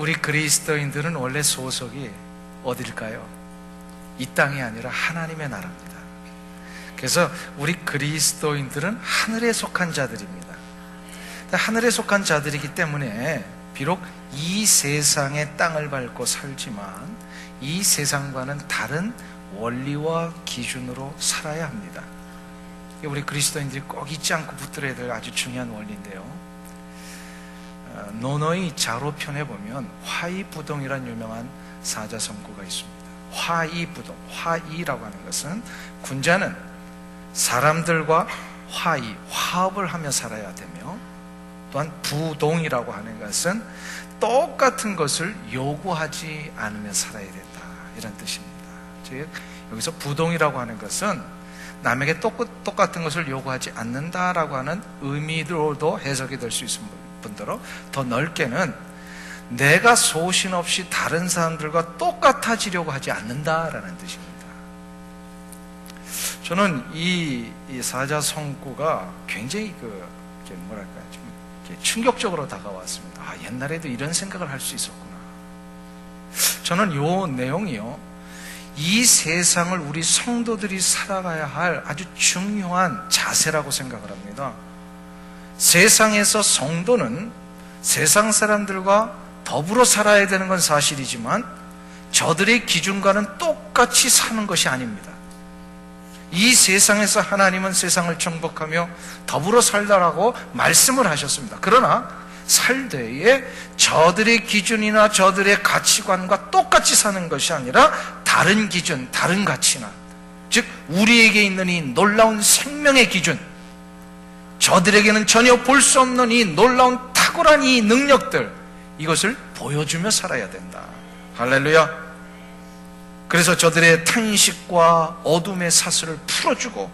우리 그리스도인들은 원래 소속이 어딜까요? 이 땅이 아니라 하나님의 나라입니다. 그래서 우리 그리스도인들은 하늘에 속한 자들입니다. 하늘에 속한 자들이기 때문에 비록 이 세상의 땅을 밟고 살지만 이 세상과는 다른 원리와 기준으로 살아야 합니다. 우리 그리스도인들이 꼭 잊지 않고 붙들어야 될 아주 중요한 원리인데요, 논어의 자로편에 보면 화이부동이라는 유명한 사자성구가 있습니다. 화이부동, 화이라고 하는 것은 군자는 사람들과 화합을 하며 살아야 되며, 또한 부동이라고 하는 것은 똑같은 것을 요구하지 않으며 살아야 된다, 이런 뜻입니다. 즉 여기서 부동이라고 하는 것은 남에게 똑같은 것을 요구하지 않는다라고 하는 의미로도 해석이 될 수 있을 뿐더러 더 넓게는 내가 소신 없이 다른 사람들과 똑같아지려고 하지 않는다라는 뜻입니다. 저는 이 사자성구가 굉장히 좀 충격적으로 다가왔습니다. 옛날에도 이런 생각을 할 수 있었구나. 저는 이 내용이요, 이 세상을 우리 성도들이 살아가야 할 아주 중요한 자세라고 생각을 합니다. 세상에서 성도는 세상 사람들과 더불어 살아야 되는 건 사실이지만 저들의 기준과는 똑같이 사는 것이 아닙니다. 이 세상에서 하나님은 세상을 정복하며 더불어 살다라고 말씀을 하셨습니다. 그러나 살 때에 저들의 기준이나 저들의 가치관과 똑같이 사는 것이 아니라 다른 기준, 다른 가치나, 즉 우리에게 있는 이 놀라운 생명의 기준, 저들에게는 전혀 볼 수 없는 이 놀라운 탁월한 이 능력들, 이것을 보여주며 살아야 된다. 할렐루야. 그래서 저들의 탄식과 어둠의 사슬을 풀어주고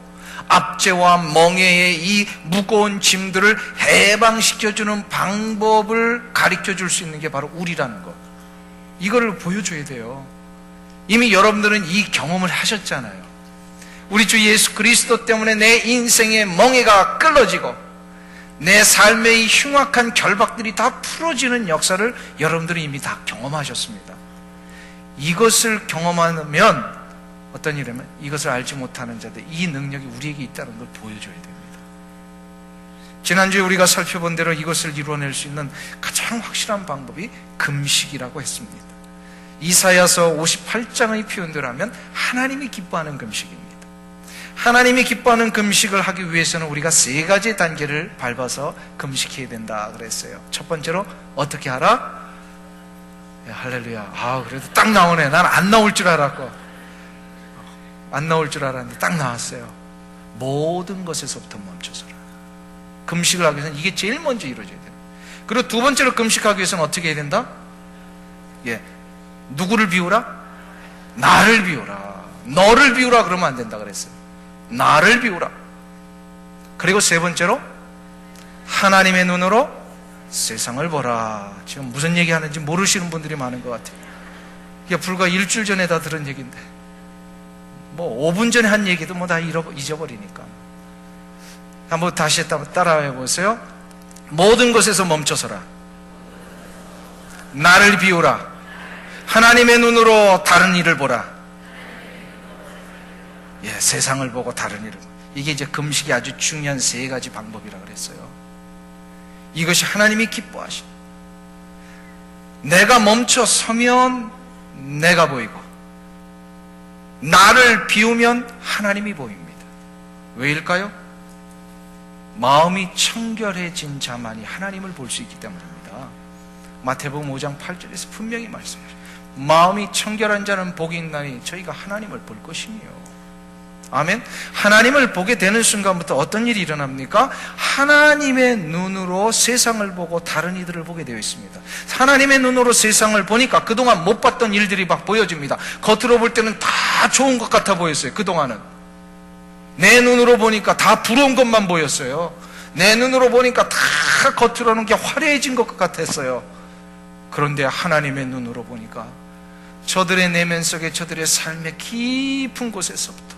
압제와 멍에의 이 무거운 짐들을 해방시켜주는 방법을 가르쳐줄 수 있는 게 바로 우리라는 것, 이거를 보여줘야 돼요. 이미 여러분들은 이 경험을 하셨잖아요. 우리 주 예수 그리스도 때문에 내 인생의 멍에가 끌어지고 내 삶의 이 흉악한 결박들이 다 풀어지는 역사를 여러분들이 이미 다 경험하셨습니다. 이것을 경험하면 어떤 일이냐면, 이것을 알지 못하는 자들, 이 능력이 우리에게 있다는 걸 보여줘야 됩니다. 지난주에 우리가 살펴본 대로 이것을 이루어낼 수 있는 가장 확실한 방법이 금식이라고 했습니다. 이사야서 58장의 표현대로 하면 하나님이 기뻐하는 금식입니다. 하나님이 기뻐하는 금식을 하기 위해서는 우리가 세 가지 단계를 밟아서 금식해야 된다 그랬어요. 첫 번째로 어떻게 하라? 할렐루야. 그래도 딱 나오네. 난 안 나올 줄 알았고, 안 나올 줄 알았는데 딱 나왔어요. 모든 것에서부터 멈춰서라. 금식을 하기 위해서는 이게 제일 먼저 이루어져야 돼요. 그리고 두 번째로 금식하기 위해서는 어떻게 해야 된다? 누구를 비우라? 나를 비우라. 너를 비우라 그러면 안 된다 그랬어요. 나를 비우라. 그리고 세 번째로 하나님의 눈으로 세상을 보라. 지금 무슨 얘기하는지 모르시는 분들이 많은 것 같아요. 이게 불과 일주일 전에 다 들은 얘기인데, 5분 전에 한 얘기도 다 잊어버리니까. 한번 다시 따라해 보세요. 모든 것에서 멈춰서라. 나를 비우라. 하나님의 눈으로 다른 일을 보라. 세상을 보고 다른 일을. 이게 이제 금식의 아주 중요한 세 가지 방법이라고 그랬어요. 이것이 하나님이 기뻐하신, 내가 멈춰 서면 내가 보이고 나를 비우면 하나님이 보입니다. 왜일까요? 마음이 청결해진 자만이 하나님을 볼 수 있기 때문입니다. 마태복음 5장 8절에서 분명히 말씀하셨습니다. 마음이 청결한 자는 복이 있나니 저희가 하나님을 볼 것이니요. 아멘. 하나님을 보게 되는 순간부터 어떤 일이 일어납니까? 하나님의 눈으로 세상을 보고 다른 이들을 보게 되어 있습니다. 하나님의 눈으로 세상을 보니까 그동안 못 봤던 일들이 막 보여집니다. 겉으로 볼 때는 다 좋은 것 같아 보였어요. 그동안은 내 눈으로 보니까 다 부러운 것만 보였어요. 내 눈으로 보니까 다 겉으로는 게 화려해진 것 같았어요. 그런데 하나님의 눈으로 보니까 저들의 내면 속에, 저들의 삶의 깊은 곳에서부터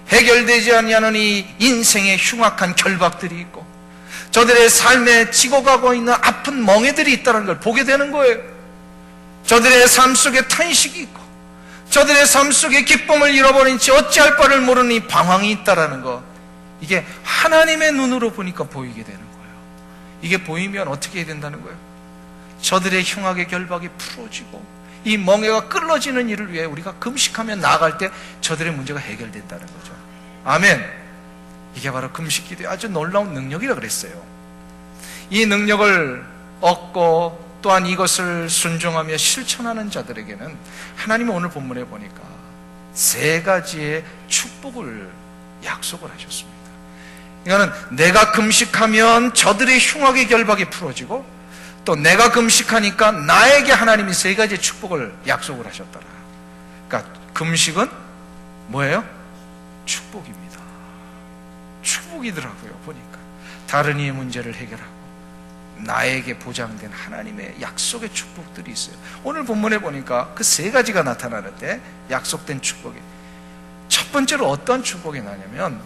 해결되지 않는 이 인생의 흉악한 결박들이 있고 저들의 삶에 지고 가고 있는 아픈 멍에들이 있다는 걸 보게 되는 거예요. 저들의 삶 속에 탄식이 있고 저들의 삶 속에 기쁨을 잃어버린 채 어찌할 바를 모르는 이 방황이 있다라는 것, 이게 하나님의 눈으로 보니까 보이게 되는 거예요. 이게 보이면 어떻게 해야 된다는 거예요? 저들의 흉악의 결박이 풀어지고 이 멍에가 끌어지는 일을 위해 우리가 금식하며 나아갈 때 저들의 문제가 해결된다는 거죠. 아멘. 이게 바로 금식기도의 아주 놀라운 능력이라 그랬어요. 이 능력을 얻고 또한 이것을 순종하며 실천하는 자들에게는 하나님은 오늘 본문에 보니까 3가지의 축복을 약속을 하셨습니다. 이거는 내가 금식하면 저들의 흉악의 결박이 풀어지고 또 내가 금식하니까 나에게 하나님이 3가지의 축복을 약속을 하셨더라. 그러니까 금식은 뭐예요? 축복입니다. 축복이더라고요. 보니까 다른 이의 문제를 해결하고 나에게 보장된 하나님의 약속의 축복들이 있어요. 오늘 본문에 보니까 그 3가지가 나타나는데 약속된 축복이, 첫 번째로 어떤 축복이 나냐면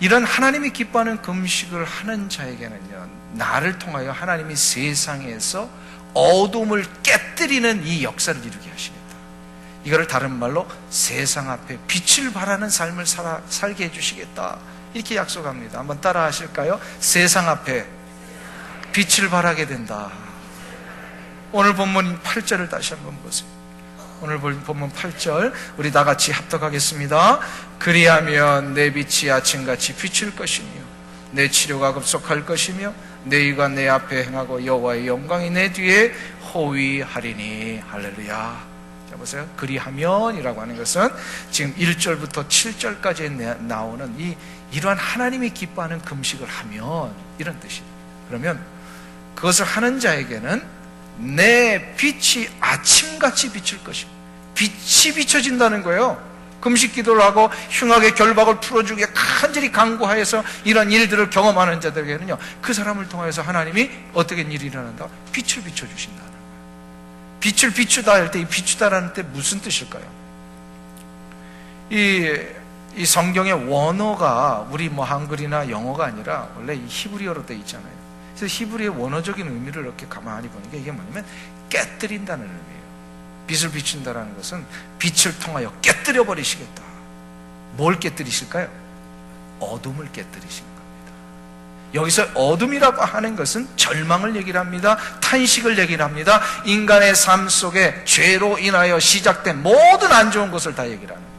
이런 하나님이 기뻐하는 금식을 하는 자에게는요, 나를 통하여 하나님이 세상에서 어둠을 깨뜨리는 이 역사를 이루게 하시겠다. 이거를 다른 말로 세상 앞에 빛을 발하는 삶을 살게 해주시겠다, 이렇게 약속합니다. 한번 따라 하실까요? 세상 앞에 빛을 발하게 된다. 오늘 본문 8절을 다시 한번 보세요. 오늘 본문 8절 우리 다 같이 합독하겠습니다. 그리하면 내 빛이 아침같이 비칠 것이며 내 치료가 급속할 것이며 내 의가 내 앞에 행하고 여호와의 영광이 내 뒤에 호위하리니. 할렐루야. 자 보세요. 그리하면이라고 하는 것은 지금 1절부터 7절까지 나오는 이러한 하나님이 기뻐하는 금식을 하면, 이런 뜻이에요. 그러면 그것을 하는 자에게는 내 빛이 아침같이 비칠 것이고, 빛이 비춰진다는 거예요. 금식 기도를 하고 흉악의 결박을 풀어주기 위해 간절히 간구하여서 이런 일들을 경험하는 자들에게는요, 그 사람을 통해서 하나님이 어떻게 일이 일어난다? 빛을 비춰주신다는 거예요. 빛을 비추다 할 때, 이 비추다라는 때 무슨 뜻일까요? 이 성경의 원어가 우리 한글이나 영어가 아니라 원래 이 히브리어로 되어 있잖아요. 그래서 히브리의 원어적인 의미를 이렇게 가만히 보는 게, 이게 뭐냐면 깨뜨린다는 의미예요. 빛을 비춘다는 것은 빛을 통하여 깨뜨려 버리시겠다. 뭘 깨뜨리실까요? 어둠을 깨뜨리시는 겁니다. 여기서 어둠이라고 하는 것은 절망을 얘기를 합니다. 탄식을 얘기를 합니다. 인간의 삶 속에 죄로 인하여 시작된 모든 안 좋은 것을 다 얘기를 하는 거예요.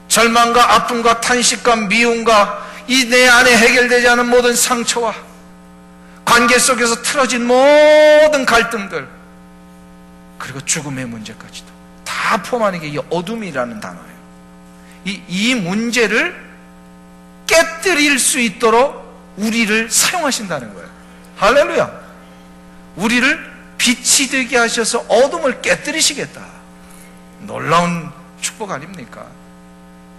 절망과 아픔과 탄식과 미움과 이 내 안에 해결되지 않은 모든 상처와 관계 속에서 틀어진 모든 갈등들, 그리고 죽음의 문제까지도 다 포함하는 게 이 어둠이라는 단어예요. 이 문제를 깨뜨릴 수 있도록 우리를 사용하신다는 거예요. 할렐루야. 우리를 빛이 되게 하셔서 어둠을 깨뜨리시겠다. 놀라운 축복 아닙니까?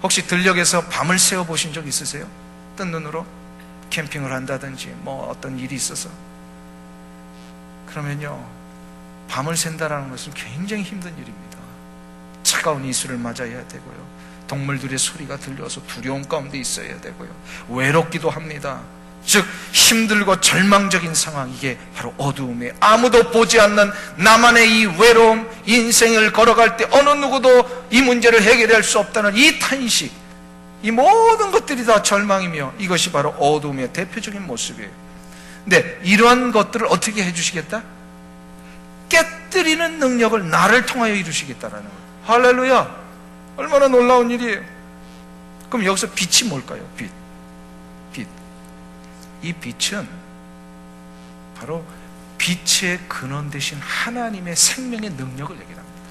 혹시 들녘에서 밤을 새워 보신 적 있으세요? 뜬 눈으로 캠핑을 한다든지 어떤 일이 있어서, 그러면요, 밤을 샌다라는 것은 굉장히 힘든 일입니다. 차가운 이슬을 맞아야 되고요, 동물들의 소리가 들려서 두려움 가운데 있어야 되고요, 외롭기도 합니다. 즉 힘들고 절망적인 상황, 이게 바로 어두움에 아무도 보지 않는 나만의 이 외로움, 인생을 걸어갈 때 어느 누구도 이 문제를 해결할 수 없다는 이 탄식, 이 모든 것들이 다 절망이며 이것이 바로 어두움의 대표적인 모습이에요. 근데 이러한 것들을 어떻게 해주시겠다? 깨뜨리는 능력을 나를 통하여 이루시겠다라는 거예요. 할렐루야. 얼마나 놀라운 일이에요. 그럼 여기서 빛이 뭘까요? 빛. 이 빛은 바로 빛의 근원 되신 하나님의 생명의 능력을 얘기를 합니다.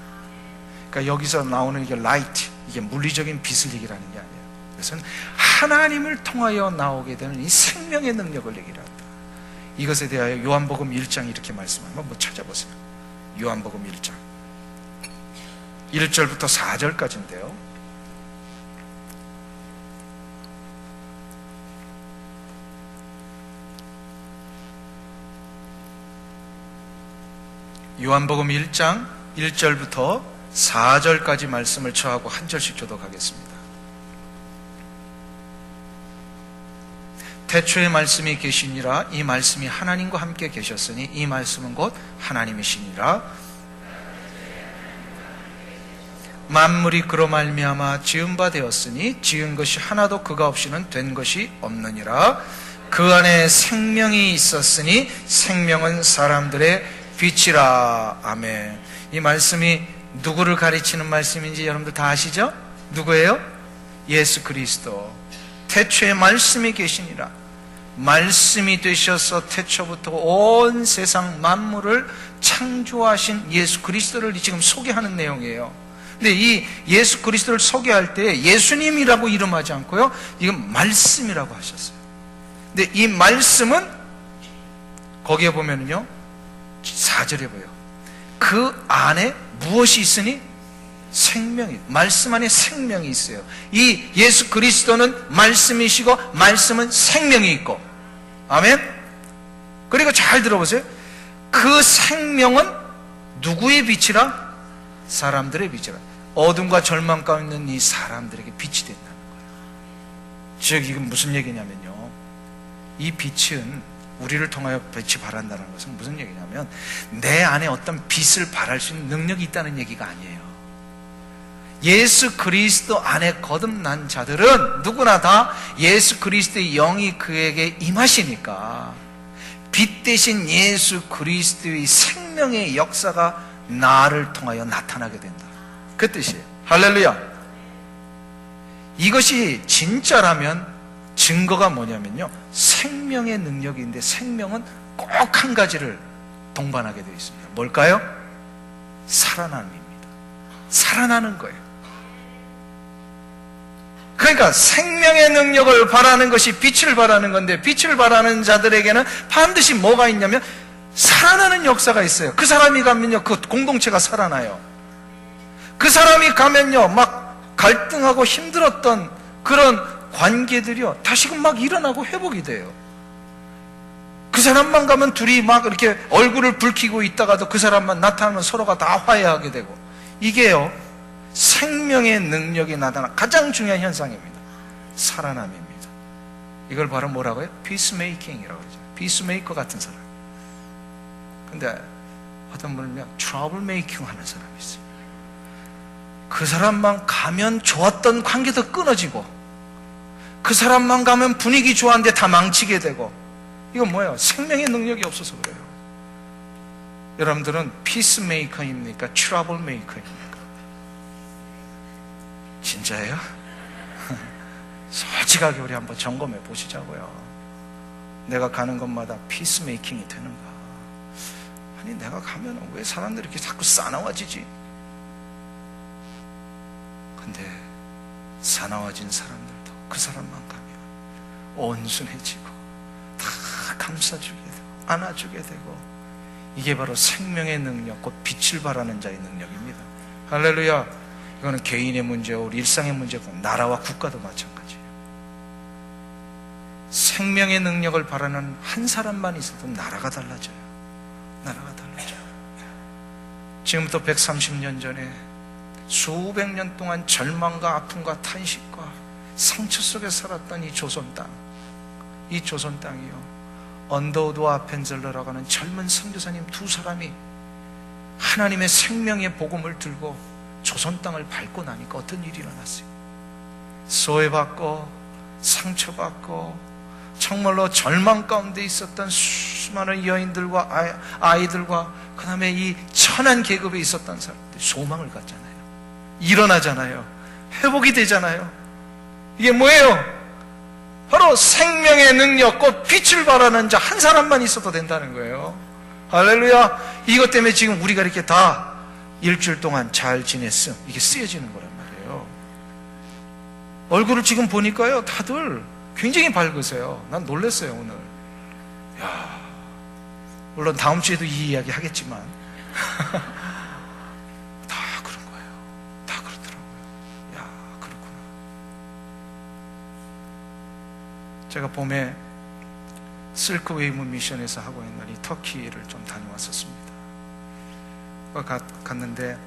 그러니까 여기서 나오는 이게 라이트, 이게 물리적인 빛을 얘기를 하는 게 아니에요. 그것은 하나님을 통하여 나오게 되는 이 생명의 능력을 얘기를 한다. 이것에 대하여 요한복음 1장 이렇게 말씀하면 한번 찾아보세요. 요한복음 1장 1절부터 4절까지인데요. 요한복음 1장 1절부터 4절까지 말씀을 저하고 한 절씩 교독하겠습니다. 태초에 말씀이 계시니라. 이 말씀이 하나님과 함께 계셨으니 이 말씀은 곧 하나님이시니라. 만물이 그로 말미암아 지은 바 되었으니 지은 것이 하나도 그가 없이는 된 것이 없느니라. 그 안에 생명이 있었으니 생명은 사람들의 빛이라. 아멘. 이 말씀이 누구를 가르치는 말씀인지 여러분들 다 아시죠? 누구예요? 예수 그리스도. 태초에 말씀이 계시니라. 말씀이 되셔서 태초부터 온 세상 만물을 창조하신 예수 그리스도를 지금 소개하는 내용이에요. 근데 이 예수 그리스도를 소개할 때 예수님이라고 이름하지 않고요, 이건 말씀이라고 하셨어요. 근데 이 말씀은 거기에 보면은요 4절에 보여요. 그 안에 무엇이 있으니? 생명이, 말씀 안에 생명이 있어요. 이 예수 그리스도는 말씀이시고 말씀은 생명이 있고. 아멘. 그리고 잘 들어보세요. 그 생명은 누구의 빛이라? 사람들의 빛이라. 어둠과 절망 가운데 있는 이 사람들에게 빛이 된다는 거예요. 즉 이건 무슨 얘기냐면요, 이 빛은, 우리를 통하여 빛이 발한다는 것은 무슨 얘기냐면 내 안에 어떤 빛을 발할 수 있는 능력이 있다는 얘기가 아니에요. 예수 그리스도 안에 거듭난 자들은 누구나 다 예수 그리스도의 영이 그에게 임하시니까 빛 대신 예수 그리스도의 생명의 역사가 나를 통하여 나타나게 된다, 그 뜻이에요. 할렐루야. 이것이 진짜라면 증거가 뭐냐면요, 생명의 능력인데 생명은 꼭 한 가지를 동반하게 되어 있습니다. 뭘까요? 살아남입니다. 살아나는 거예요. 그러니까 생명의 능력을 바라는 것이 빛을 바라는 건데, 빛을 바라는 자들에게는 반드시 뭐가 있냐면 살아나는 역사가 있어요. 그 사람이 가면요 그 공동체가 살아나요. 그 사람이 가면요 막 갈등하고 힘들었던 그런 관계들이요 다시금 막 일어나고 회복이 돼요. 그 사람만 가면 둘이 막 이렇게 얼굴을 붉히고 있다가도 그 사람만 나타나면 서로가 다 화해하게 되고, 이게요 생명의 능력이 나타나는 가장 중요한 현상입니다. 살아남입니다. 이걸 바로 뭐라고요? 피스메이킹이라고 그러죠. 피스메이커 같은 사람. 근데 어떤 분은요 트러블 메이킹 하는 사람이 있어요. 그 사람만 가면 좋았던 관계도 끊어지고, 그 사람만 가면 분위기 좋았는데 다 망치게 되고. 이건 뭐예요? 생명의 능력이 없어서 그래요. 여러분들은 피스메이커입니까? 트러블 메이커입니까? 진짜예요? 솔직하게 우리 한번 점검해 보시자고요. 내가 가는 곳마다 피스메이킹이 되는가? 아니 내가 가면 왜 사람들이 이렇게 자꾸 싸나워지지? 근데 싸나워진 사람들도 그 사람만 가면 온순해지고 다 감싸주게 되고 안아주게 되고, 이게 바로 생명의 능력, 곧 빛을 발하는 자의 능력입니다. 할렐루야. 이거는 개인의 문제고 우리 일상의 문제고 나라와 국가도 마찬가지예요. 생명의 능력을 바라는 한 사람만 있어도 나라가 달라져요. 나라가 달라져요. 지금부터 130년 전에 수백 년 동안 절망과 아픔과 탄식과 상처 속에 살았던 이 조선 땅, 이 조선 땅이요 언더우드와 아펜젤러라고 하는 젊은 선교사님 두 사람이 하나님의 생명의 복음을 들고 조선 땅을 밟고 나니까 어떤 일이 일어났어요? 소외받고 상처받고 정말로 절망 가운데 있었던 수많은 여인들과 아이들과 그 다음에 이 천한 계급에 있었던 사람들이 소망을 갖잖아요. 일어나잖아요. 회복이 되잖아요. 이게 뭐예요? 바로 생명의 능력, 곧 빛을 발하는 자 한 사람만 있어도 된다는 거예요. 할렐루야. 이것 때문에 지금 우리가 이렇게 다 일주일 동안 잘 지냈음, 이게 쓰여지는 거란 말이에요. 얼굴을 지금 보니까요 다들 굉장히 밝으세요. 난 놀랐어요 오늘. 야, 물론 다음 주에도 이 이야기 하겠지만 다 그런 거예요. 다 그렇더라고요. 야, 그렇구나. 제가 봄에 실크웨이브 미션에서 하고 있는 이 터키를 좀 다녀왔었습니다. 갔는데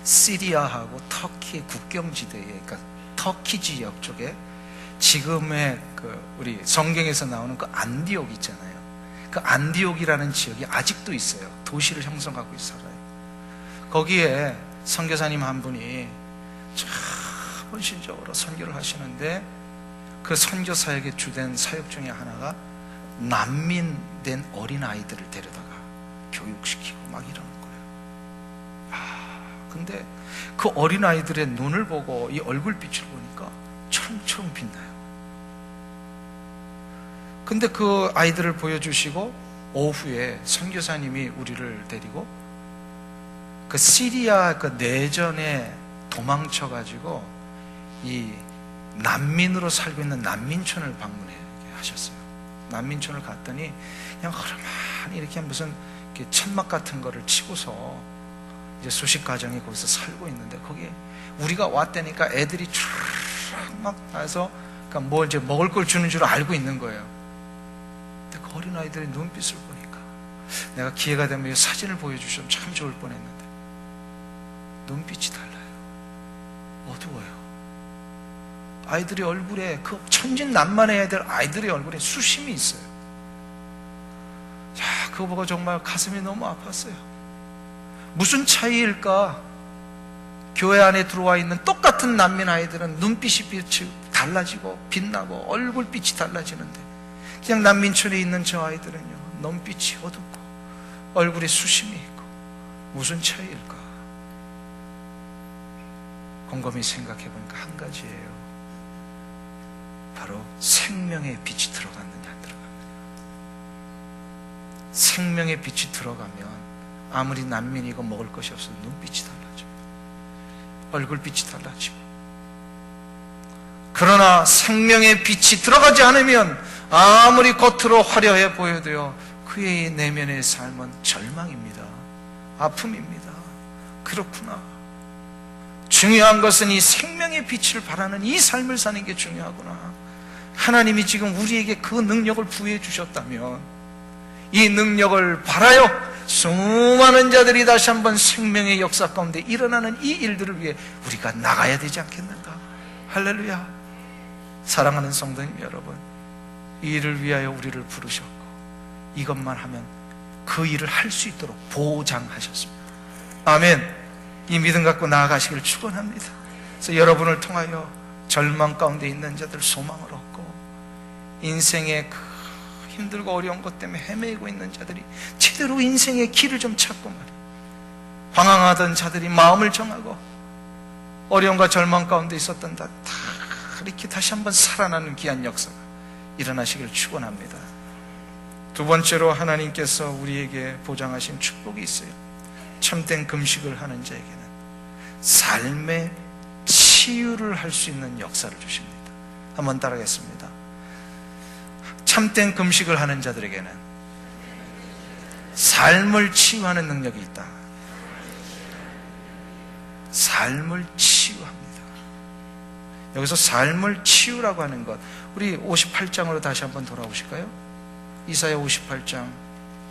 시리아하고 터키의 국경지대에, 그러니까 터키 지역 쪽에 지금의 우리 성경에서 나오는 그 안디옥 있잖아요. 그 안디옥이라는 지역이 아직도 있어요. 도시를 형성하고 있어요. 거기에 선교사님 한 분이 참 헌신적으로 선교를 하시는데 그 선교사에게 주된 사역 중에 하나가 난민된 어린아이들을 데려다가 교육시키고 막 이러는 거예요. 근데 그 어린아이들의 눈을 보고 이 얼굴빛을 보니까 처럼처럼 빛나요. 근데 그 아이들을 보여주시고 오후에 선교사님이 우리를 데리고 그 시리아 그 내전에 도망쳐가지고 이 난민으로 살고 있는 난민촌을 방문해 하셨어요. 난민촌을 갔더니 그냥 허름하니 이렇게 무슨 이렇게 천막 같은 거를 치고서 이제 수십 가정이 거기서 살고 있는데 거기에 우리가 왔다니까 애들이 쫙막 나서 그러니까 뭐 이제 먹을 걸 주는 줄 알고 있는 거예요. 근데 그 어린아이들의 눈빛을 보니까 내가 기회가 되면 이 사진을 보여주시면 참 좋을 뻔했는데 눈빛이 달라요. 어두워요. 아이들의 얼굴에 그 천진난만해야 될 아이들의 얼굴에 수심이 있어요. 자, 그거 보고 정말 가슴이 너무 아팠어요. 무슨 차이일까? 교회 안에 들어와 있는 똑같은 난민 아이들은 눈빛이 빛이 달라지고 빛나고 얼굴빛이 달라지는데 그냥 난민촌에 있는 저 아이들은요 눈빛이 어둡고 얼굴에 수심이 있고 무슨 차이일까? 곰곰이 생각해 보니까 한 가지예요. 바로 생명의 빛이 들어갔느냐 안 들어갔느냐. 생명의 빛이 들어가면 아무리 난민이고 먹을 것이 없어도 눈빛이 달라집니다. 얼굴빛이 달라지고. 그러나 생명의 빛이 들어가지 않으면 아무리 겉으로 화려해 보여도요 그의 내면의 삶은 절망입니다. 아픔입니다. 그렇구나. 중요한 것은 이 생명의 빛을 바라는 이 삶을 사는 게 중요하구나. 하나님이 지금 우리에게 그 능력을 부여해 주셨다면 이 능력을 바라요 수많은 자들이 다시 한번 생명의 역사 가운데 일어나는 이 일들을 위해 우리가 나가야 되지 않겠는가. 할렐루야. 사랑하는 성도님 여러분, 이 일을 위하여 우리를 부르셨고 이것만 하면 그 일을 할 수 있도록 보장하셨습니다. 아멘. 이 믿음 갖고 나아가시길 축원합니다. 그래서 여러분을 통하여 절망 가운데 있는 자들 소망을 얻고 인생의 그 힘들고 어려운 것 때문에 헤매고 있는 자들이 제대로 인생의 길을 좀 찾고 말이에요. 방황하던 자들이 마음을 정하고 어려움과 절망 가운데 있었던 다 이렇게 다시 한번 살아나는 귀한 역사가 일어나시길 축원합니다. 두 번째로 하나님께서 우리에게 보장하신 축복이 있어요. 참된 금식을 하는 자에게는 삶의 치유를 할 수 있는 역사를 주십니다. 한번 따라하겠습니다. 참된 금식을 하는 자들에게는 삶을 치유하는 능력이 있다. 삶을 치유합니다. 여기서 삶을 치유라고 하는 것, 우리 58장으로 다시 한번 돌아오실까요? 이사야 58장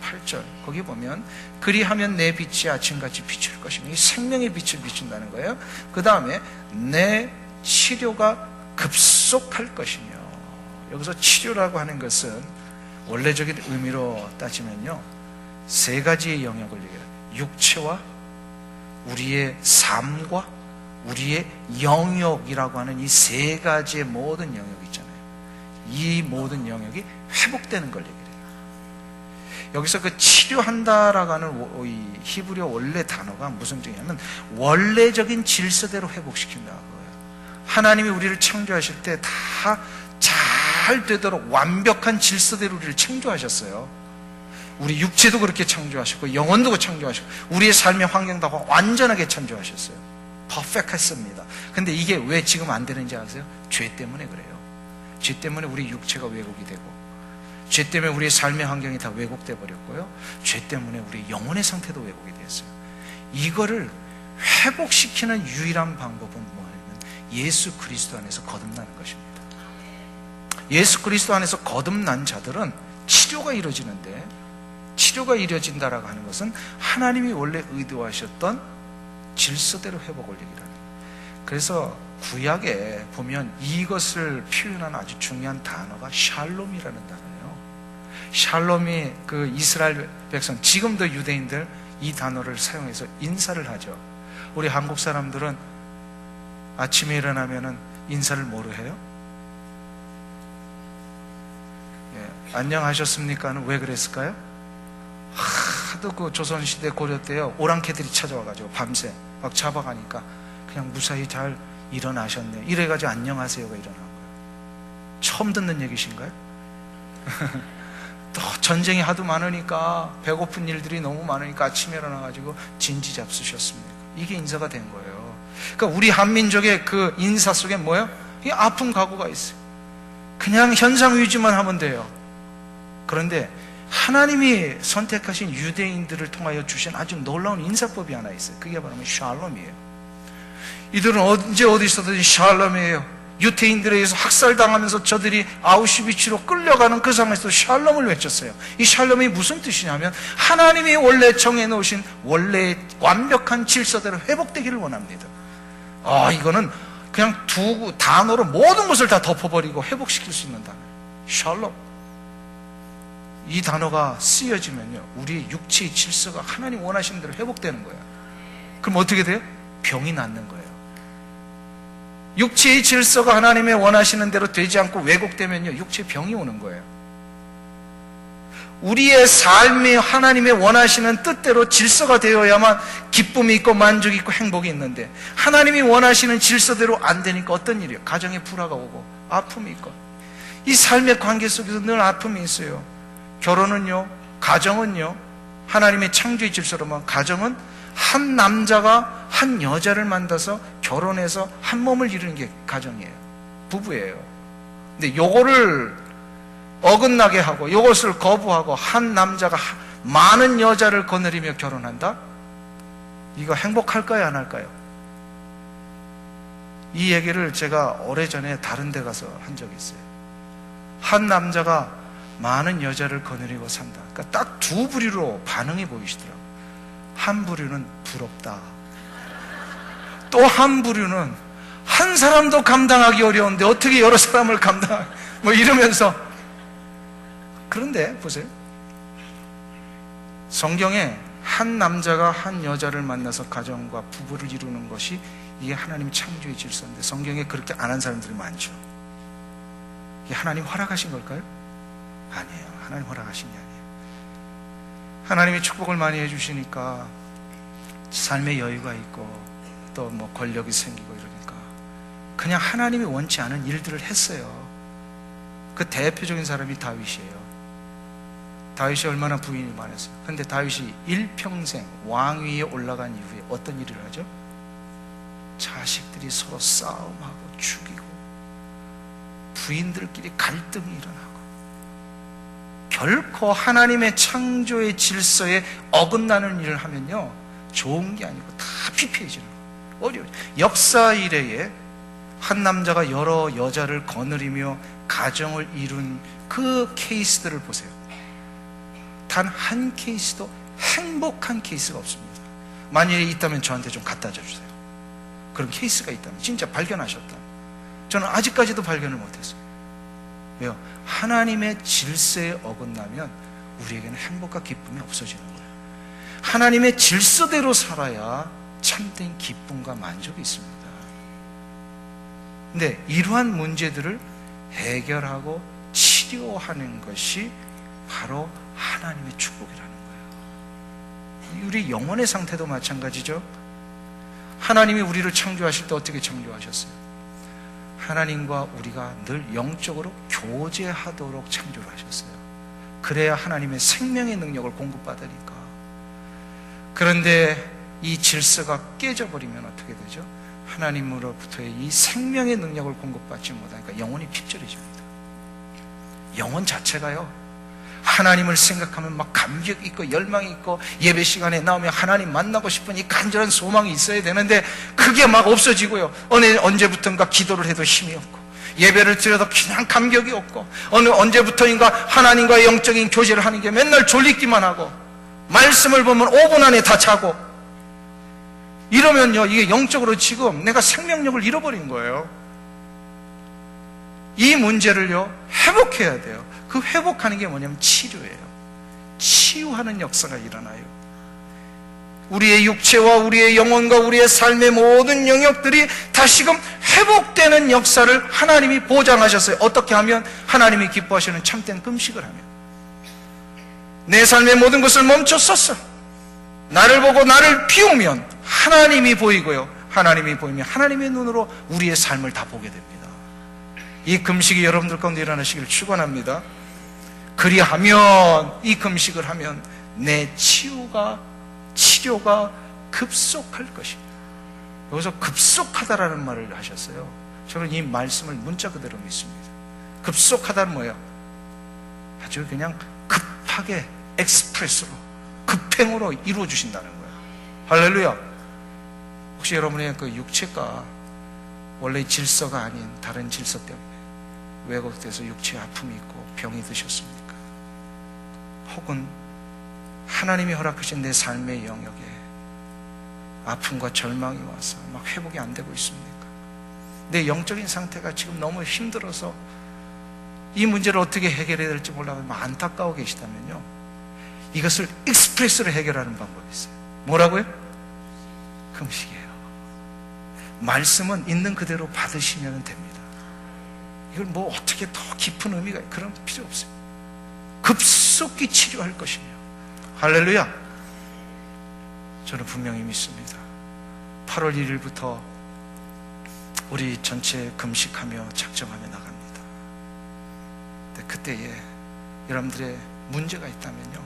8절 거기 보면 그리하면 내 빛이 아침같이 비출 것이며 이 생명의 빛을 비춘다는 거예요. 그 다음에 내 치료가 급속할 것이며, 여기서 치료라고 하는 것은 원래적인 의미로 따지면요 세 가지의 영역을 얘기해요. 육체와 우리의 삶과 우리의 영역이라고 하는 이 세 가지의 모든 영역이 있잖아요. 이 모든 영역이 회복되는 걸 얘기해요. 여기서 그 치료한다라고 하는 이 히브리어 원래 단어가 무슨 뜻이냐면 원래적인 질서대로 회복시킨다고 해요. 하나님이 우리를 창조하실 때 다 잘 되도록 완벽한 질서대로 우리를 창조하셨어요. 우리 육체도 그렇게 창조하셨고 영혼도 창조하셨고 우리의 삶의 환경도 완전하게 창조하셨어요. 퍼펙트했습니다. 근데 이게 왜 지금 안 되는지 아세요? 죄 때문에 그래요. 죄 때문에 우리 육체가 왜곡이 되고 죄 때문에 우리의 삶의 환경이 다 왜곡돼 버렸고요. 죄 때문에 우리 영혼의 상태도 왜곡이 되었어요. 이거를 회복시키는 유일한 방법은 뭐냐면 예수 그리스도 안에서 거듭나는 것입니다. 예수 그리스도 안에서 거듭난 자들은 치료가 이루어지는데, 치료가 이루어진다라고 하는 것은 하나님이 원래 의도하셨던 질서대로 회복을 얘기하는 거예요. 그래서 구약에 보면 이것을 표현하는 아주 중요한 단어가 샬롬이라는 단어예요. 샬롬이 그 이스라엘 백성, 지금도 유대인들 이 단어를 사용해서 인사를 하죠. 우리 한국 사람들은 아침에 일어나면은 인사를 뭐로 해요? 예, 안녕하셨습니까는 왜 그랬을까요? 하도 그 조선시대 고려 때요, 오랑캐들이 찾아와가지고 밤새 막 잡아가니까 그냥 무사히 잘 일어나셨네 이래가지고 안녕하세요가 일어난 거예요. 처음 듣는 얘기신가요? 또 전쟁이 하도 많으니까, 배고픈 일들이 너무 많으니까 아침에 일어나가지고 진지 잡수셨습니까? 이게 인사가 된 거예요. 그러니까 우리 한민족의 그 인사 속에 뭐예요? 이 아픈 각오가 있어요. 그냥 현상 유지만 하면 돼요. 그런데 하나님이 선택하신 유대인들을 통하여 주신 아주 놀라운 인사법이 하나 있어요. 그게 바로 샬롬이에요. 이들은 언제 어디서든 샬롬이에요. 유태인들에 의해서 학살당하면서 저들이 아우슈비츠로 끌려가는 그 상황에서 샬롬을 외쳤어요. 이 샬롬이 무슨 뜻이냐면 하나님이 원래 정해놓으신 원래의 완벽한 질서대로 회복되기를 원합니다. 이거는 그냥 두 단어로 모든 것을 다 덮어버리고 회복시킬 수 있는 단어예요. 샬롬. 이 단어가 쓰여지면요, 우리 육체의 질서가 하나님 원하시는 대로 회복되는 거예요. 그럼 어떻게 돼요? 병이 낫는 거예요. 육체의 질서가 하나님의 원하시는 대로 되지 않고 왜곡되면요, 육체에 병이 오는 거예요. 우리의 삶이 하나님의 원하시는 뜻대로 질서가 되어야만 기쁨이 있고 만족이 있고 행복이 있는데, 하나님이 원하시는 질서대로 안 되니까 어떤 일이에요? 가정에 불화가 오고 아픔이 있고, 이 삶의 관계 속에서 늘 아픔이 있어요. 결혼은요, 가정은요, 하나님의 창조의 질서로만, 가정은 한 남자가 한 여자를 만나서 결혼해서 한 몸을 이루는 게 가정이에요. 부부예요. 근데 요거를 어긋나게 하고 요것을 거부하고 한 남자가 많은 여자를 거느리며 결혼한다? 이거 행복할까요, 안 할까요? 이 얘기를 제가 오래전에 다른 데 가서 한 적이 있어요. 한 남자가 많은 여자를 거느리고 산다. 그러니까 딱 두 부류로 반응이 보이시더라고요. 한 부류는 부럽다. 또 한 부류는 한 사람도 감당하기 어려운데 어떻게 여러 사람을 뭐 이러면서. 그런데 보세요. 성경에 한 남자가 한 여자를 만나서 가정과 부부를 이루는 것이 이게 하나님 창조의 질서인데, 성경에 그렇게 안 한 사람들이 많죠. 이게 하나님 허락하신 걸까요? 아니에요. 하나님 허락하신 게 아니에요. 하나님이 축복을 많이 해주시니까 삶의 여유가 있고 또 뭐 권력이 생기고 이러니까 그냥 하나님이 원치 않은 일들을 했어요. 그 대표적인 사람이 다윗이에요. 다윗이 얼마나 부인이 많았어요. 그런데 다윗이 일평생 왕위에 올라간 이후에 어떤 일을 하죠? 자식들이 서로 싸움하고 죽이고 부인들끼리 갈등이 일어나고, 결코 하나님의 창조의 질서에 어긋나는 일을 하면요, 좋은 게 아니고 다 피폐해지는 거예요. 어려워요. 역사 이래에 한 남자가 여러 여자를 거느리며 가정을 이룬 그 케이스들을 보세요. 단 한 케이스도 행복한 케이스가 없습니다. 만약에 있다면 저한테 좀 갖다 주세요. 그런 케이스가 있다면, 진짜 발견하셨다면. 저는 아직까지도 발견을 못했어요. 왜요? 하나님의 질서에 어긋나면 우리에게는 행복과 기쁨이 없어지는 거예요. 하나님의 질서대로 살아야 참된 기쁨과 만족이 있습니다. 근데 이러한 문제들을 해결하고 치료하는 것이 바로 하나님의 축복이라는 거예요. 우리 영혼의 상태도 마찬가지죠. 하나님이 우리를 창조하실 때 어떻게 창조하셨어요? 하나님과 우리가 늘 영적으로 교제하도록 창조를 하셨어요. 그래야 하나님의 생명의 능력을 공급받으니까. 그런데 이 질서가 깨져버리면 어떻게 되죠? 하나님으로부터의 이 생명의 능력을 공급받지 못하니까 영혼이 핍절해집니다. 영혼 자체가요, 하나님을 생각하면 막 감격 있고 열망이 있고 예배 시간에 나오면 하나님 만나고 싶은 이 간절한 소망이 있어야 되는데 그게 막 없어지고요, 언제부턴가 기도를 해도 힘이 없고 예배를 드려도 그냥 감격이 없고 언제부터인가 하나님과의 영적인 교제를 하는 게 맨날 졸리기만 하고 말씀을 보면 5분 안에 다 자고 이러면요, 이게 영적으로 지금 내가 생명력을 잃어버린 거예요. 이 문제를요, 회복해야 돼요. 그 회복하는 게 뭐냐면 치료예요. 치유하는 역사가 일어나요. 우리의 육체와 우리의 영혼과 우리의 삶의 모든 영역들이 다시금 회복되는 역사를 하나님이 보장하셨어요. 어떻게 하면? 하나님이 기뻐하시는 참된 금식을 하면. 내 삶의 모든 것을 멈췄었어. 나를 보고 나를 비우면 하나님이 보이고요, 하나님이 보이면 하나님의 눈으로 우리의 삶을 다 보게 됩니다. 이 금식이 여러분들 가운데 일어나시기를 축원합니다. 그리하면, 이 금식을 하면 내 치료가 급속할 것입니다. 여기서 급속하다라는 말을 하셨어요. 저는 이 말씀을 문자 그대로 믿습니다. 급속하다는 뭐예요? 아주 그냥 급하게, 엑스프레스로, 급행으로 이루어주신다는 거예요. 할렐루야. 혹시 여러분의 그 육체가 원래 질서가 아닌 다른 질서 때문에 왜곡돼서 육체에 아픔이 있고 병이 드셨습니까? 혹은 하나님이 허락하신 내 삶의 영역에 아픔과 절망이 와서 막 회복이 안 되고 있습니까? 내 영적인 상태가 지금 너무 힘들어서 이 문제를 어떻게 해결해야 될지 몰라서 안타까워 계시다면요, 이것을 익스프레스로 해결하는 방법이 있어요. 뭐라고요? 금식이에요. 말씀은 있는 그대로 받으시면 됩니다. 이걸 뭐 어떻게 더 깊은 의미가, 그런 필요 없어요. 급속히 치료할 것이며. 할렐루야. 저는 분명히 믿습니다. 8월 1일부터 우리 전체 금식하며 작정하며 나갑니다. 근데 그때에 여러분들의 문제가 있다면요,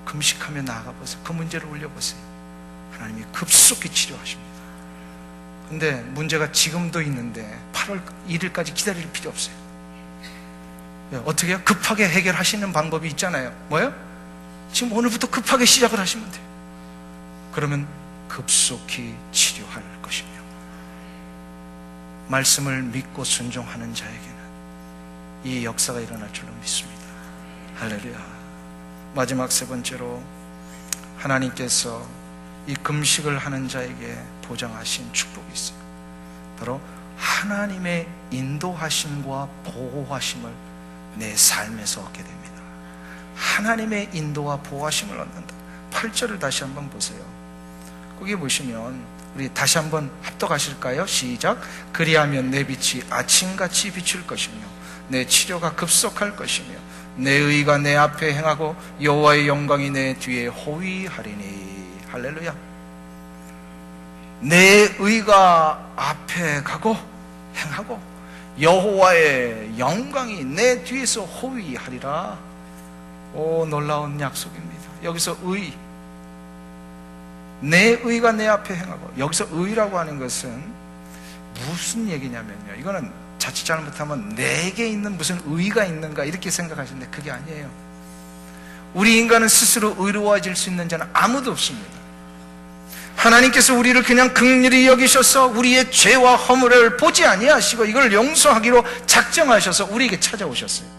금식하며 나아가보세요. 그 문제를 올려보세요. 하나님이 급속히 치료하십니다. 근데 문제가 지금도 있는데 8월 1일까지 기다릴 필요 없어요. 어떻게 해요? 급하게 해결하시는 방법이 있잖아요. 뭐예요? 지금 오늘부터 급하게 시작을 하시면 돼요. 그러면 급속히 치료할 것이며, 말씀을 믿고 순종하는 자에게는 이 역사가 일어날 줄로 믿습니다. 할렐루야. 마지막 세 번째로, 하나님께서 이 금식을 하는 자에게 보장하신 축복이 있어요. 바로 하나님의 인도하심과 보호하심을 내 삶에서 얻게 됩니다. 하나님의 인도와 보호하심을 얻는다. 8절을 다시 한번 보세요. 거기 보시면, 우리 다시 한번 합독하실까요? 시작. 그리하면 내 빛이 아침같이 비출 것이며 내 치료가 급속할 것이며 내 의가 내 앞에 행하고 여호와의 영광이 내 뒤에 호위하리니. 할렐루야. 내 의가 앞에 가고 행하고 여호와의 영광이 내 뒤에서 호위하리라. 오, 놀라운 약속입니다. 여기서 의, 내 의가 내 앞에 행하고, 여기서 의라고 하는 것은 무슨 얘기냐면요, 이거는 자칫 잘못하면 내게 있는 무슨 의가 있는가 이렇게 생각하시는데 그게 아니에요. 우리 인간은 스스로 의로워질 수 있는 자는 아무도 없습니다. 하나님께서 우리를 그냥 긍휼히 여기셔서 우리의 죄와 허물을 보지 아니하시고 이걸 용서하기로 작정하셔서 우리에게 찾아오셨어요.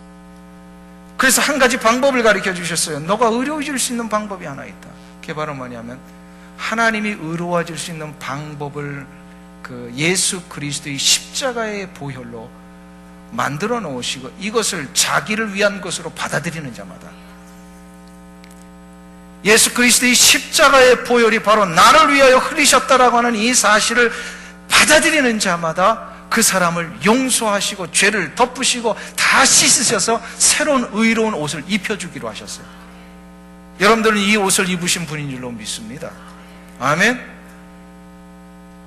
그래서 한 가지 방법을 가르쳐 주셨어요. 너가 의로워질 수 있는 방법이 하나 있다. 그게 바로 뭐냐면, 하나님이 의로워질 수 있는 방법을 그 예수 그리스도의 십자가의 보혈로 만들어 놓으시고 이것을 자기를 위한 것으로 받아들이는 자마다, 예수 그리스도의 십자가의 보혈이 바로 나를 위하여 흘리셨다라고 하는 이 사실을 받아들이는 자마다 그 사람을 용서하시고 죄를 덮으시고 다 씻으셔서 새로운 의로운 옷을 입혀주기로 하셨어요. 여러분들은 이 옷을 입으신 분인 줄로 믿습니다. 아멘.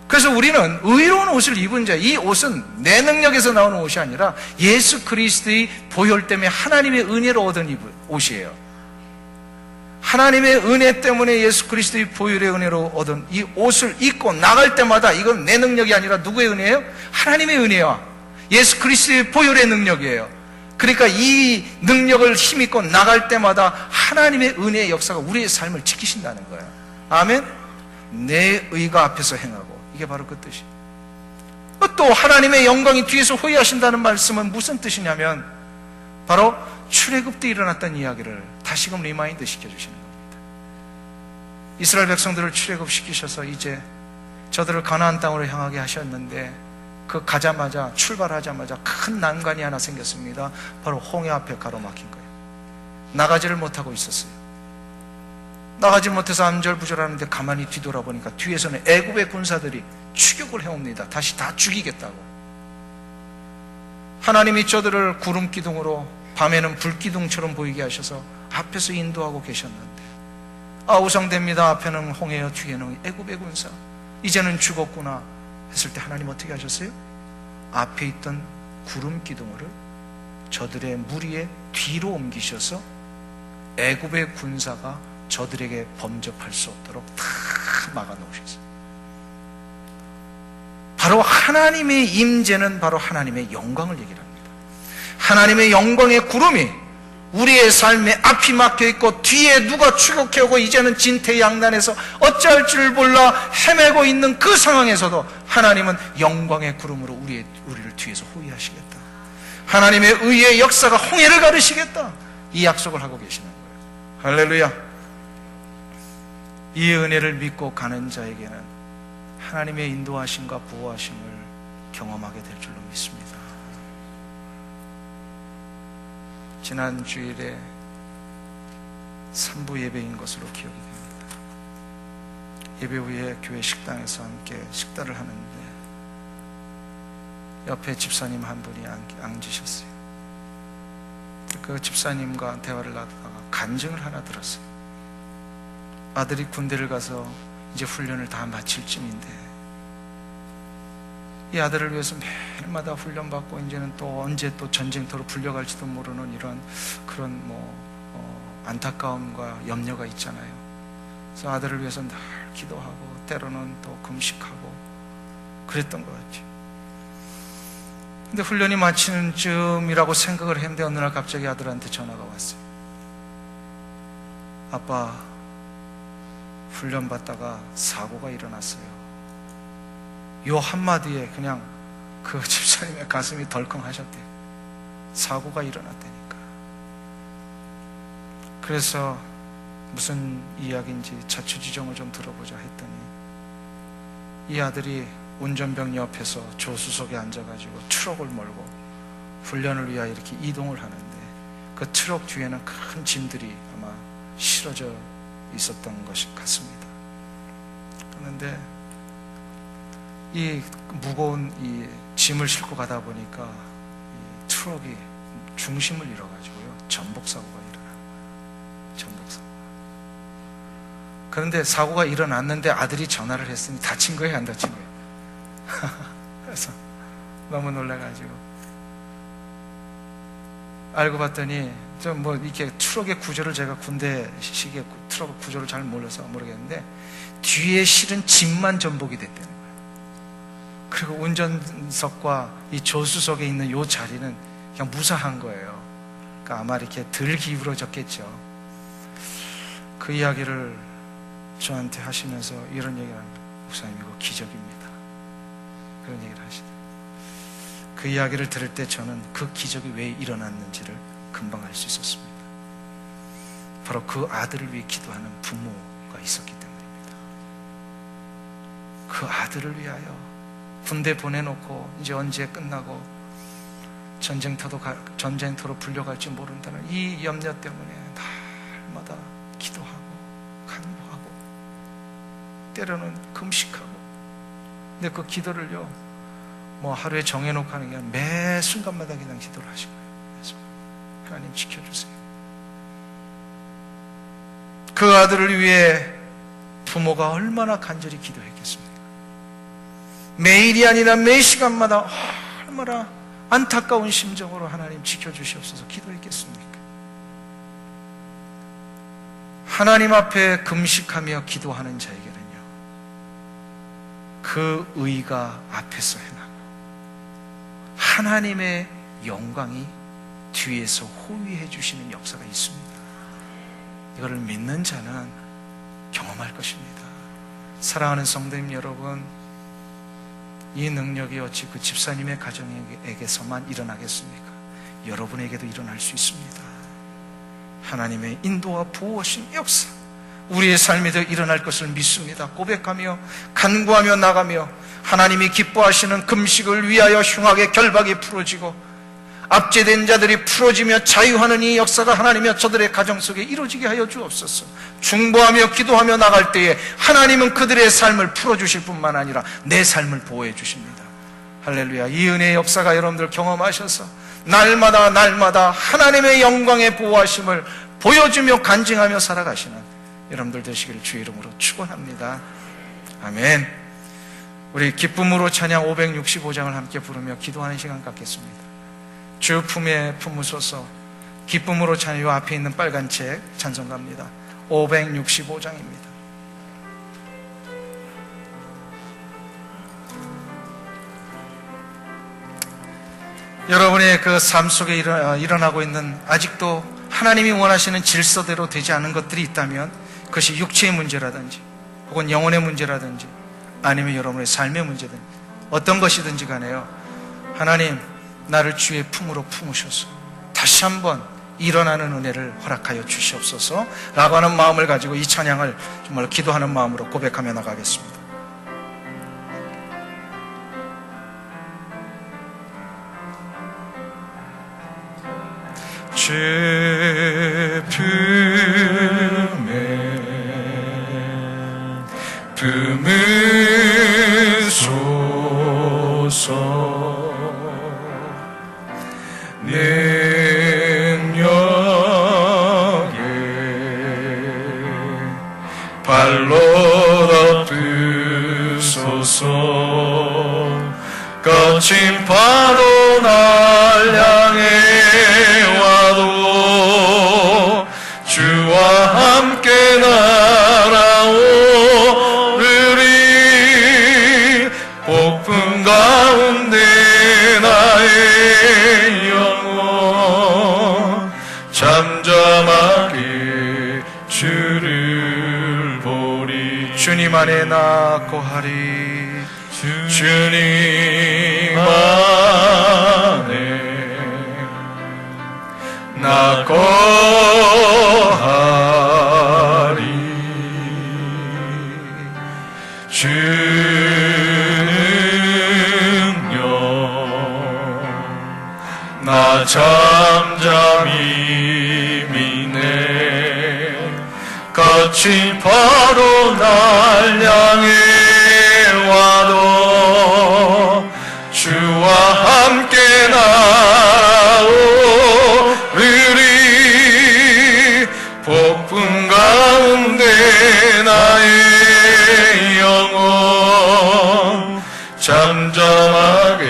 그래서 우리는 의로운 옷을 입은 자, 이 옷은 내 능력에서 나오는 옷이 아니라 예수 그리스도의 보혈 때문에 하나님의 은혜로 얻은 옷이에요. 하나님의 은혜 때문에 예수 그리스도의 보혈의 은혜로 얻은 이 옷을 입고 나갈 때마다 이건 내 능력이 아니라 누구의 은혜예요? 하나님의 은혜와 예수 그리스도의 보혈의 능력이에요. 그러니까 이 능력을 힘입고 나갈 때마다 하나님의 은혜의 역사가 우리의 삶을 지키신다는 거예요. 아멘. 내 의가 앞에서 행하고, 이게 바로 그 뜻이에요. 또 하나님의 영광이 뒤에서 호위하신다는 말씀은 무슨 뜻이냐면, 바로 출애굽 때 일어났던 이야기를 다시금 리마인드 시켜주시는 겁니다. 이스라엘 백성들을 출애굽시키셔서 이제 저들을 가나안 땅으로 향하게 하셨는데, 그 가자마자, 출발하자마자 큰 난관이 하나 생겼습니다. 바로 홍해 앞에 가로막힌 거예요. 나가지를 못하고 있었어요. 나가지 못해서 안절부절하는데 가만히 뒤돌아보니까 뒤에서는 애굽의 군사들이 추격을 해옵니다. 다시 다 죽이겠다고. 하나님이 저들을 구름 기둥으로, 밤에는 불 기둥처럼 보이게 하셔서 앞에서 인도하고 계셨는데, 우상됩니다. 앞에는 홍해요, 뒤에는 애굽의 군사. 이제는 죽었구나 했을 때 하나님 어떻게 하셨어요? 앞에 있던 구름 기둥을 저들의 무리의 뒤로 옮기셔서 애굽의 군사가 저들에게 범접할 수 없도록 다 막아놓으셨어요. 바로 하나님의 임재는 바로 하나님의 영광을 얘기를 합니다. 하나님의 영광의 구름이 우리의 삶에 앞이 막혀있고 뒤에 누가 추격해오고 이제는 진퇴양난해서 어찌할 줄 몰라 헤매고 있는 그 상황에서도 하나님은 영광의 구름으로 우리를 뒤에서 호위하시겠다. 하나님의 의의 역사가 홍해를 가르시겠다. 이 약속을 하고 계시는 거예요. 할렐루야. 이 은혜를 믿고 가는 자에게는 하나님의 인도하심과 보호하심을 경험하게 될 줄로 믿습니다. 지난 주일에 3부 예배인 것으로 기억이 됩니다. 예배 후에 교회 식당에서 함께 식사를 하는데 옆에 집사님 한 분이 앉으셨어요. 그 집사님과 대화를 나누다가 간증을 하나 들었어요. 아들이 군대를 가서 이제 훈련을 다 마칠 쯤인데 이 아들을 위해서 매일마다 훈련받고 이제는 또 언제 또 전쟁터로 불려갈지도 모르는 이런 그런 안타까움과 염려가 있잖아요. 그래서 아들을 위해서 늘 기도하고 때로는 또 금식하고 그랬던 것 같아요. 근데 훈련이 마치는 쯤이라고 생각을 했는데 어느 날 갑자기 아들한테 전화가 왔어요. 아빠, 훈련 받다가 사고가 일어났어요. 요 한마디에 그냥 그 집사님의 가슴이 덜컹하셨대요. 사고가 일어났다니까. 그래서 무슨 이야기인지 자초지종을 좀 들어보자 했더니 이 아들이 운전병 옆에서 조수석에 앉아가지고 트럭을 몰고 훈련을 위하여 이렇게 이동을 하는데 그 트럭 뒤에는 큰 짐들이 아마 실어져 있었던 것이 같습니다. 그런데 이 무거운 이 짐을 싣고 가다 보니까 이 트럭이 중심을 잃어가지고요 전복사고가 일어나요. 전복사고. 그런데 사고가 일어났는데 아들이 전화를 했으니 다친 거예요, 안 다친 거예요? 그래서 너무 놀라가지고 알고 봤더니 좀 뭐 이렇게 트럭의 구조를 제가 군대 시기에 트럭 구조를 잘 몰라서 모르겠는데 뒤에 실은 짐만 전복이 됐다는 거예요. 그리고 운전석과 이 조수석에 있는 이 자리는 그냥 무사한 거예요. 그러니까 아마 이렇게 덜 기울어졌겠죠. 그 이야기를 저한테 하시면서 이런 얘기를 합니다. 목사님, 이거 기적입니다. 그런 얘기를 하시더라고요. 그 이야기를 들을 때 저는 그 기적이 왜 일어났는지를 금방 알 수 있었습니다. 바로 그 아들을 위해 기도하는 부모가 있었기 때문입니다. 그 아들을 위하여 군대 보내놓고 이제 언제 끝나고 전쟁터로 불려갈지 모른다는 이 염려 때문에 날마다 기도하고 간구하고 때로는 금식하고, 근데 그 기도를요 뭐 하루에 정해놓고 하는 게 아니라 매 순간마다 그냥 기도를 하신 거예요. 그래서 하나님 지켜주세요. 그 아들을 위해 부모가 얼마나 간절히 기도했겠습니까? 매일이 아니라 매 시간마다 얼마나 안타까운 심정으로 하나님 지켜주시옵소서 기도했겠습니까? 하나님 앞에 금식하며 기도하는 자에게는요 그 의가 앞에서 행하고 하나님의 영광이 뒤에서 호위해 주시는 역사가 있습니다. 이거를 믿는 자는 경험할 것입니다. 사랑하는 성도님 여러분, 이 능력이 어찌 그 집사님의 가정에게서만 일어나겠습니까? 여러분에게도 일어날 수 있습니다. 하나님의 인도와 보호하신 역사, 우리의 삶에도 일어날 것을 믿습니다. 고백하며 간구하며 나가며 하나님이 기뻐하시는 금식을 위하여 흉악의 결박이 풀어지고 압제된 자들이 풀어지며 자유하는 이 역사가 하나님이여 저들의 가정 속에 이루어지게 하여 주옵소서. 중보하며 기도하며 나갈 때에 하나님은 그들의 삶을 풀어주실 뿐만 아니라 내 삶을 보호해 주십니다. 할렐루야. 이 은혜의 역사가 여러분들 경험하셔서 날마다 하나님의 영광의 보호하심을 보여주며 간증하며 살아가시는 여러분들 되시기를 주의 이름으로 축원합니다. 아멘. 우리 기쁨으로 찬양 565장을 함께 부르며 기도하는 시간 갖겠습니다. 주 품에 품으소서. 기쁨으로 찬양, 요 앞에 있는 빨간 책 찬송가입니다. 565장입니다. 여러분의 그 삶 속에 일어나고 있는 아직도 하나님이 원하시는 질서대로 되지 않은 것들이 있다면 그것이 육체의 문제라든지 혹은 영혼의 문제라든지 아니면 여러분의 삶의 문제든 어떤 것이든지 간에요, 하나님 나를 주의 품으로 품으셔서 다시 한번 일어나는 은혜를 허락하여 주시옵소서 라고 하는 마음을 가지고 이 찬양을 정말 기도하는 마음으로 고백하며 나가겠습니다. 주 품에 품으소서. 능력에 발로 덮으소서. 거친 파도 날 향해 와도 주와 함께 날아오르리. 폭풍 가운데 나의 영혼 잠잠하게 주를 보리. 주님 안에 나 거하리. 주님 안에 나 거하리. 주는요 나 잠잠히 미네. 거친 파도 날 향해 와도 주와 함께 날아오르리. 폭풍 가운데 나의 영혼 잠잠하게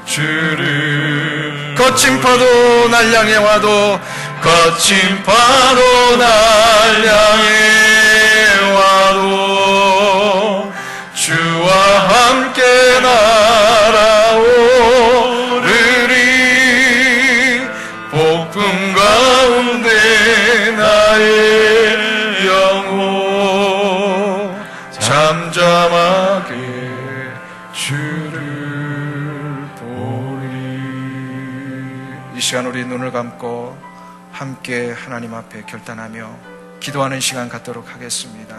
주를. 거친 파도 날 향해 와도 거친 파도 날 향해 와도 주와 함께 날아오르리. 폭풍 가운데 나의 영혼 잠잠하게 주를 보리. 이 시간 우리 눈을 감고 함께 하나님 앞에 결단하며 기도하는 시간 갖도록 하겠습니다.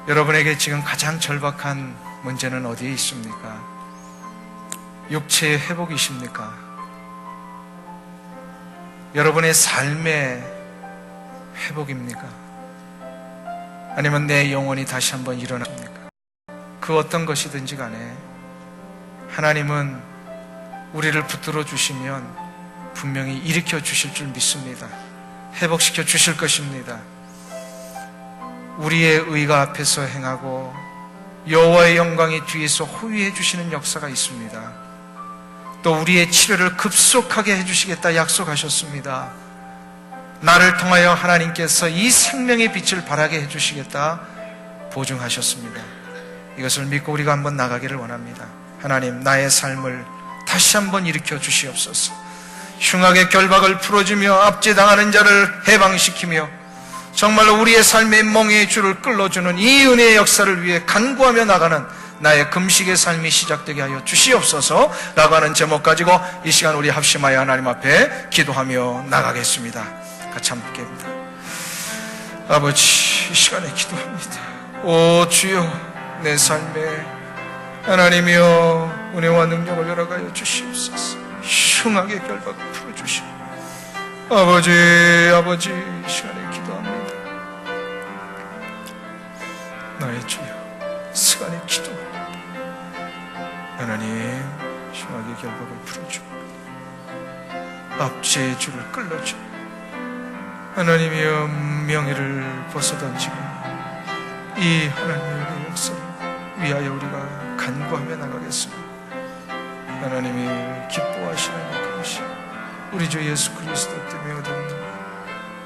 여러분에게 지금 가장 절박한 문제는 어디에 있습니까? 육체의 회복이십니까? 여러분의 삶의 회복입니까? 아니면 내 영혼이 다시 한번 일어납니까? 그 어떤 것이든지 간에 하나님은 우리를 붙들어 주시면 분명히 일으켜 주실 줄 믿습니다. 회복시켜 주실 것입니다. 우리의 의가 앞에서 행하고 여호와의 영광이 뒤에서 호위해 주시는 역사가 있습니다. 또 우리의 치료를 급속하게 해주시겠다 약속하셨습니다. 나를 통하여 하나님께서 이 생명의 빛을 발하게 해주시겠다 보증하셨습니다. 이것을 믿고 우리가 한번 나가기를 원합니다. 하나님, 나의 삶을 다시 한번 일으켜 주시옵소서. 흉악의 결박을 풀어주며 압제당하는 자를 해방시키며 정말로 우리의 삶의 멍에의 줄을 끌어주는 이 은혜의 역사를 위해 간구하며 나가는 나의 금식의 삶이 시작되게 하여 주시옵소서 라고 하는 제목 가지고 이 시간 우리 합심하여 하나님 앞에 기도하며 나가겠습니다. 같이 함께합니다. 아버지, 이 시간에 기도합니다. 오 주여, 내 삶에 하나님이여 은혜와 능력을 열어가여 주시옵소서. 흉악의 결박을 풀어주시고 아버지 이 시간에 기도합니다. 나의 주여, 시간의 기도 하나님, 흉악의 결박을 풀어주고 압제의 줄을 끌어주고 하나님이여 명예를 벗어던지고 이 하나님의 역사를 위하여 우리가 간구하며 나가겠습니다. 하나님이 기뻐하시는 그것이 우리 주 예수 그리스도 때문에 얻은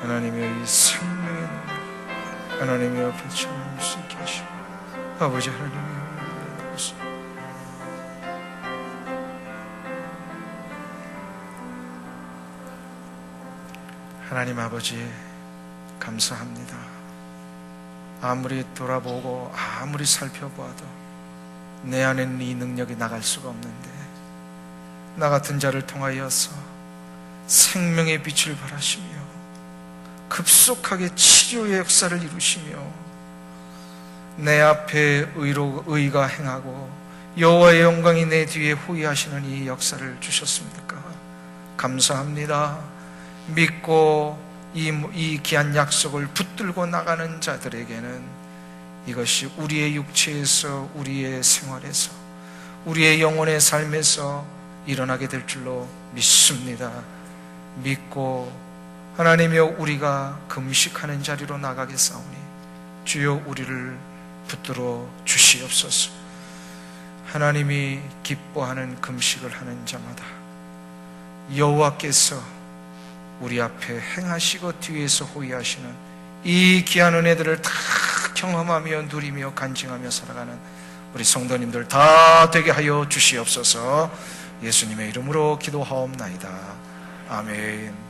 하나님의 이 생명의 눈을 하나님의 앞에 찬양할 수 있게 하시고 아버지 하나님의 은혜를 나오소. 하나님 아버지 감사합니다. 아무리 돌아보고 아무리 살펴보아도 내 안에는 이 능력이 나갈 수가 없는데 나 같은 자를 통하여서 생명의 빛을 발하시며 급속하게 치료의 역사를 이루시며 내 앞에 의가 행하고 여호와의 영광이 내 뒤에 호위하시는 이 역사를 주셨습니까? 감사합니다. 믿고 이 귀한 약속을 붙들고 나가는 자들에게는 이것이 우리의 육체에서, 우리의 생활에서, 우리의 영혼의 삶에서 일어나게 될 줄로 믿습니다. 믿고 하나님이여 우리가 금식하는 자리로 나가겠사오니 주여 우리를 붙들어 주시옵소서. 하나님이 기뻐하는 금식을 하는 자마다 여호와께서 우리 앞에 행하시고 뒤에서 호위하시는 이 귀한 은혜들을 다 경험하며 누리며 간증하며 살아가는 우리 성도님들 다 되게 하여 주시옵소서. 예수님의 이름으로 기도하옵나이다. 아멘.